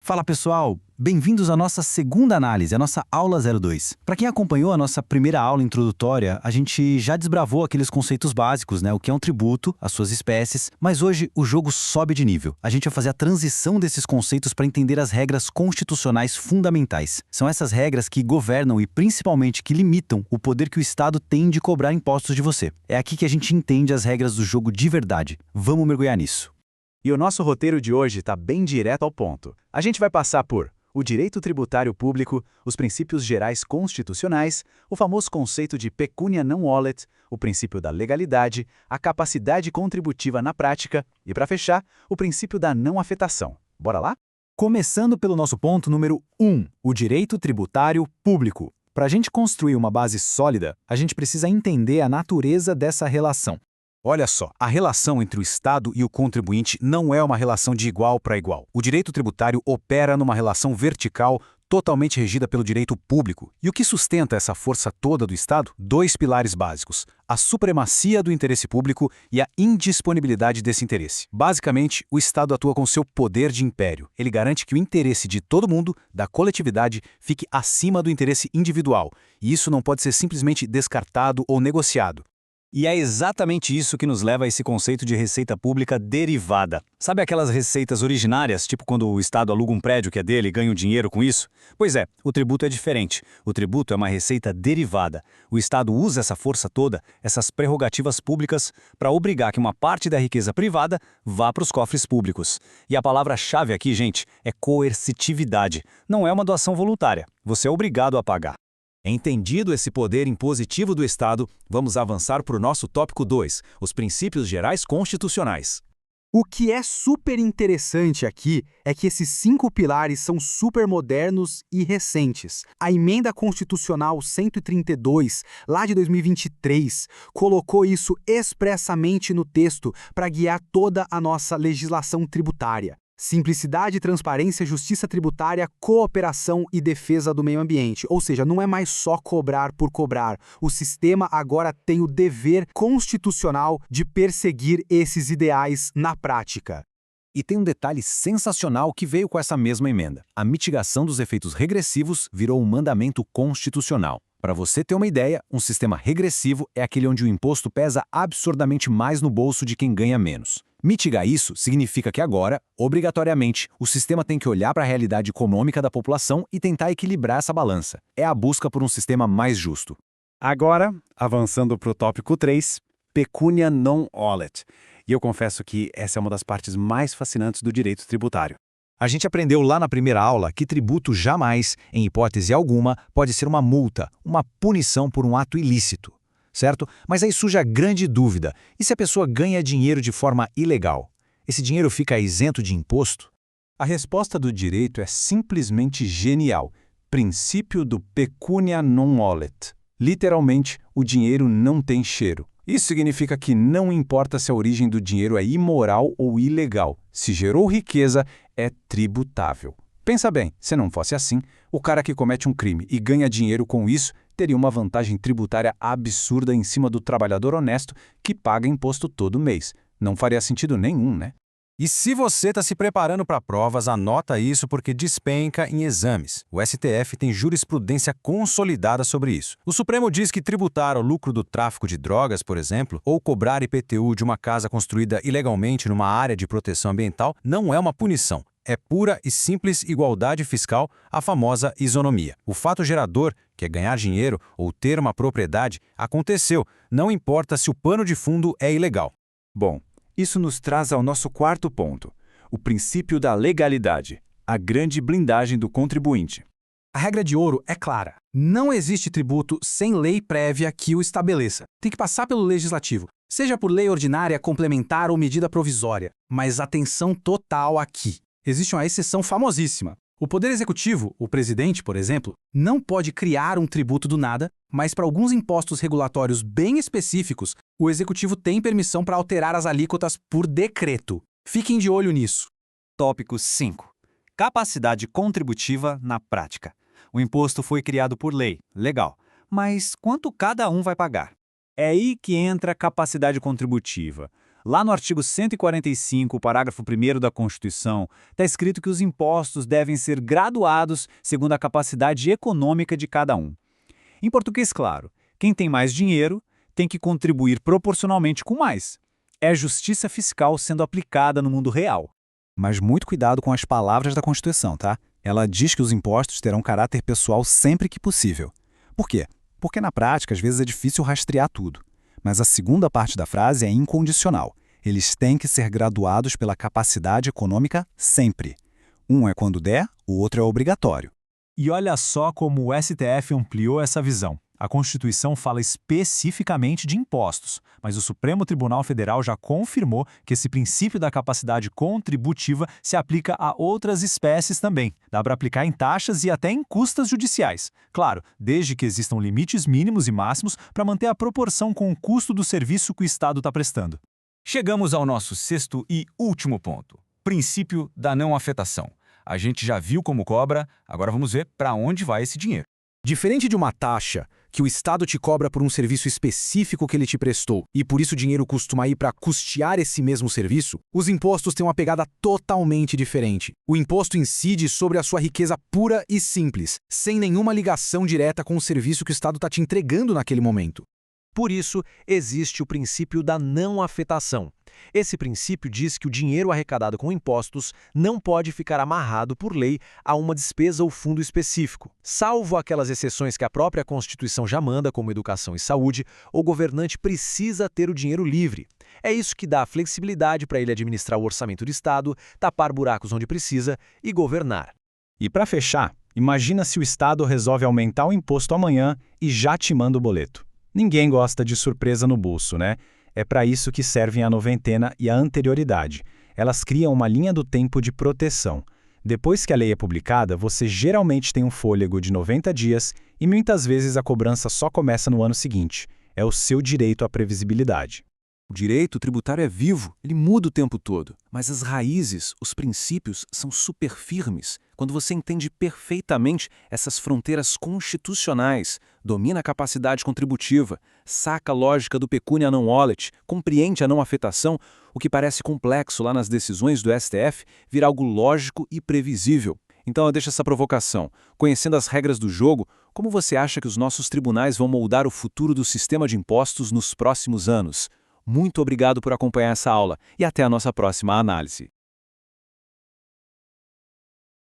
Fala pessoal, bem-vindos à nossa segunda análise, a nossa aula 02. Para quem acompanhou a nossa primeira aula introdutória, a gente já desbravou aqueles conceitos básicos, né? O que é um tributo, as suas espécies, mas hoje o jogo sobe de nível. A gente vai fazer a transição desses conceitos para entender as regras constitucionais fundamentais. São essas regras que governam e principalmente que limitam o poder que o Estado tem de cobrar impostos de você. É aqui que a gente entende as regras do jogo de verdade. Vamos mergulhar nisso. E o nosso roteiro de hoje está bem direto ao ponto. A gente vai passar por o direito tributário público, os princípios gerais constitucionais, o famoso conceito de pecúnia non olet, o princípio da legalidade, a capacidade contributiva na prática e, para fechar, o princípio da não afetação. Bora lá? Começando pelo nosso ponto número 1, o direito tributário público. Para a gente construir uma base sólida, a gente precisa entender a natureza dessa relação. Olha só, a relação entre o Estado e o contribuinte não é uma relação de igual para igual. O direito tributário opera numa relação vertical totalmente regida pelo direito público. E o que sustenta essa força toda do Estado? Dois pilares básicos: a supremacia do interesse público e a indisponibilidade desse interesse. Basicamente, o Estado atua com seu poder de império. Ele garante que o interesse de todo mundo, da coletividade, fique acima do interesse individual. E isso não pode ser simplesmente descartado ou negociado. E é exatamente isso que nos leva a esse conceito de receita pública derivada. Sabe aquelas receitas originárias, tipo quando o Estado aluga um prédio que é dele e ganha um dinheiro com isso? Pois é, o tributo é diferente. O tributo é uma receita derivada. O Estado usa essa força toda, essas prerrogativas públicas, para obrigar que uma parte da riqueza privada vá para os cofres públicos. E a palavra-chave aqui, gente, é coercitividade. Não é uma doação voluntária. Você é obrigado a pagar. Entendido esse poder impositivo do Estado, vamos avançar para o nosso tópico 2, os princípios gerais constitucionais. O que é super interessante aqui é que esses 5 pilares são super modernos e recentes. A Emenda Constitucional 132, lá de 2023, colocou isso expressamente no texto para guiar toda a nossa legislação tributária. Simplicidade, transparência, justiça tributária, cooperação e defesa do meio ambiente. Ou seja, não é mais só cobrar por cobrar. O sistema agora tem o dever constitucional de perseguir esses ideais na prática. E tem um detalhe sensacional que veio com essa mesma emenda. A mitigação dos efeitos regressivos virou um mandamento constitucional. Para você ter uma ideia, um sistema regressivo é aquele onde o imposto pesa absurdamente mais no bolso de quem ganha menos. Mitigar isso significa que agora, obrigatoriamente, o sistema tem que olhar para a realidade econômica da população e tentar equilibrar essa balança. É a busca por um sistema mais justo. Agora, avançando para o tópico 3, pecúnia non olet. E eu confesso que essa é uma das partes mais fascinantes do direito tributário. A gente aprendeu lá na primeira aula que tributo jamais, em hipótese alguma, pode ser uma multa, uma punição por um ato ilícito, certo? Mas aí surge a grande dúvida: e se a pessoa ganha dinheiro de forma ilegal? Esse dinheiro fica isento de imposto? A resposta do direito é simplesmente genial. Princípio do pecúnia non olet. Literalmente, o dinheiro não tem cheiro. Isso significa que não importa se a origem do dinheiro é imoral ou ilegal. Se gerou riqueza, é tributável. Pensa bem, se não fosse assim, o cara que comete um crime e ganha dinheiro com isso teria uma vantagem tributária absurda em cima do trabalhador honesto que paga imposto todo mês. Não faria sentido nenhum, né? E se você está se preparando para provas, anota isso porque despenca em exames. O STF tem jurisprudência consolidada sobre isso. O Supremo diz que tributar o lucro do tráfico de drogas, por exemplo, ou cobrar IPTU de uma casa construída ilegalmente numa área de proteção ambiental não é uma punição. É pura e simples igualdade fiscal, a famosa isonomia. O fato gerador, que é ganhar dinheiro ou ter uma propriedade, aconteceu, não importa se o pano de fundo é ilegal. Bom, isso nos traz ao nosso quarto ponto, o princípio da legalidade, a grande blindagem do contribuinte. A regra de ouro é clara. Não existe tributo sem lei prévia que o estabeleça. Tem que passar pelo legislativo, seja por lei ordinária, complementar ou medida provisória. Mas atenção total aqui. Existe uma exceção famosíssima. O Poder Executivo, o presidente, por exemplo, não pode criar um tributo do nada, mas para alguns impostos regulatórios bem específicos, o Executivo tem permissão para alterar as alíquotas por decreto. Fiquem de olho nisso. Tópico 5. Capacidade contributiva na prática. O imposto foi criado por lei, legal, mas quanto cada um vai pagar? É aí que entra a capacidade contributiva. Lá no artigo 145, parágrafo 1º da Constituição, está escrito que os impostos devem ser graduados segundo a capacidade econômica de cada um. Em português claro, quem tem mais dinheiro tem que contribuir proporcionalmente com mais. É justiça fiscal sendo aplicada no mundo real. Mas muito cuidado com as palavras da Constituição, tá? Ela diz que os impostos terão caráter pessoal sempre que possível. Por quê? Porque na prática, às vezes é difícil rastrear tudo. Mas a segunda parte da frase é incondicional. Eles têm que ser graduados pela capacidade econômica sempre. Um é quando der, o outro é obrigatório. E olha só como o STF ampliou essa visão. A Constituição fala especificamente de impostos, mas o Supremo Tribunal Federal já confirmou que esse princípio da capacidade contributiva se aplica a outras espécies também. Dá para aplicar em taxas e até em custas judiciais. Claro, desde que existam limites mínimos e máximos para manter a proporção com o custo do serviço que o Estado está prestando. Chegamos ao nosso sexto e último ponto: princípio da não afetação. A gente já viu como cobra, agora vamos ver para onde vai esse dinheiro. Diferente de uma taxa, que o Estado te cobra por um serviço específico que ele te prestou e por isso o dinheiro costuma ir para custear esse mesmo serviço, os impostos têm uma pegada totalmente diferente. O imposto incide sobre a sua riqueza pura e simples, sem nenhuma ligação direta com o serviço que o Estado está te entregando naquele momento. Por isso, existe o princípio da não afetação. Esse princípio diz que o dinheiro arrecadado com impostos não pode ficar amarrado por lei a uma despesa ou fundo específico. Salvo aquelas exceções que a própria Constituição já manda, como educação e saúde, o governante precisa ter o dinheiro livre. É isso que dá flexibilidade para ele administrar o orçamento do Estado, tapar buracos onde precisa e governar. E para fechar, imagina se o Estado resolve aumentar o imposto amanhã e já te manda o boleto. Ninguém gosta de surpresa no bolso, né? É para isso que servem a noventena e a anterioridade. Elas criam uma linha do tempo de proteção. Depois que a lei é publicada, você geralmente tem um fôlego de 90 dias e muitas vezes a cobrança só começa no ano seguinte. É o seu direito à previsibilidade. O direito tributário é vivo, ele muda o tempo todo, mas as raízes, os princípios, são super firmes. Quando você entende perfeitamente essas fronteiras constitucionais, domina a capacidade contributiva, saca a lógica do pecúnia non olet, compreende a não afetação, o que parece complexo lá nas decisões do STF vira algo lógico e previsível. Então eu deixo essa provocação. Conhecendo as regras do jogo, como você acha que os nossos tribunais vão moldar o futuro do sistema de impostos nos próximos anos? Muito obrigado por acompanhar essa aula e até a nossa próxima análise.